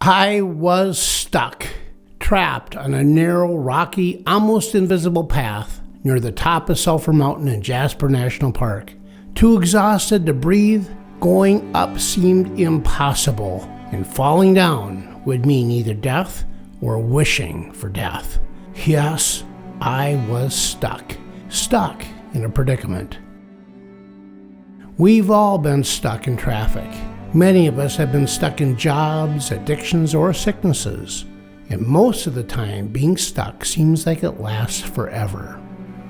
I was stuck, trapped on a narrow, rocky, almost invisible path near the top of Sulphur Mountain in Jasper National Park. Too exhausted to breathe, going up seemed impossible, and falling down would mean either death or wishing for death. Yes, I was stuck in a predicament. We've all been stuck in traffic. Many of us have been stuck in jobs, addictions, or sicknesses. And most of the time, being stuck seems like it lasts forever.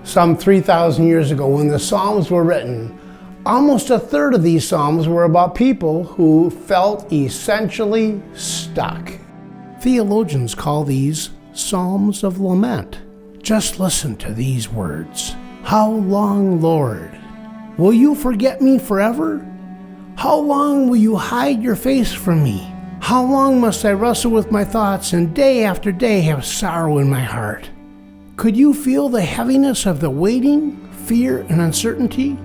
Some 3,000 years ago, when the Psalms were written, almost a third of these Psalms were about people who felt essentially stuck. Theologians call these Psalms of Lament. Just listen to these words. How long, Lord? Will you forget me forever? How long will you hide your face from me? How long must I wrestle with my thoughts and day after day have sorrow in my heart? Could you feel the heaviness of the waiting, fear, and uncertainty?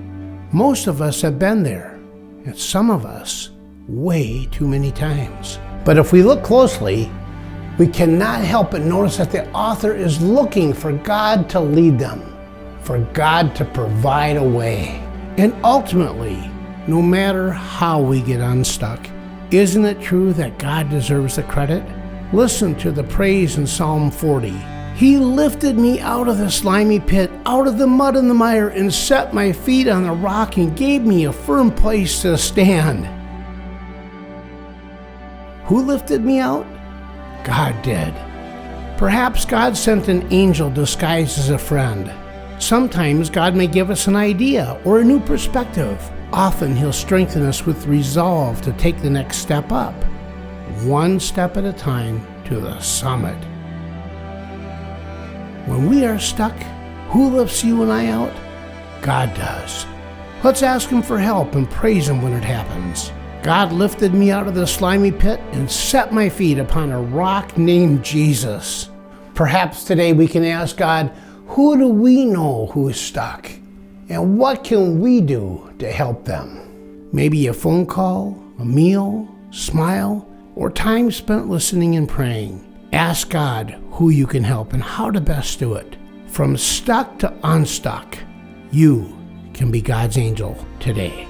Most of us have been there, and some of us way too many times. But if we look closely, we cannot help but notice that the author is looking for God to lead them, for God to provide a way. And ultimately, no matter how we get unstuck, isn't it true that God deserves the credit? Listen to the praise in Psalm 40. He lifted me out of the slimy pit, out of the mud and the mire, and set my feet on the rock and gave me a firm place to stand. Who lifted me out? God did. Perhaps God sent an angel disguised as a friend. Sometimes God may give us an idea or a new perspective. Often He'll strengthen us with resolve to take the next step up, one step at a time to the summit. When we are stuck, who lifts you and I out? God does. Let's ask Him for help and praise Him when it happens. God lifted me out of the slimy pit and set my feet upon a rock named Jesus. Perhaps today we can ask God, who do we know who is stuck? And what can we do to help them? Maybe a phone call, a meal, smile, or time spent listening and praying. Ask God who you can help and how to best do it. From stuck to unstuck, you can be God's angel today.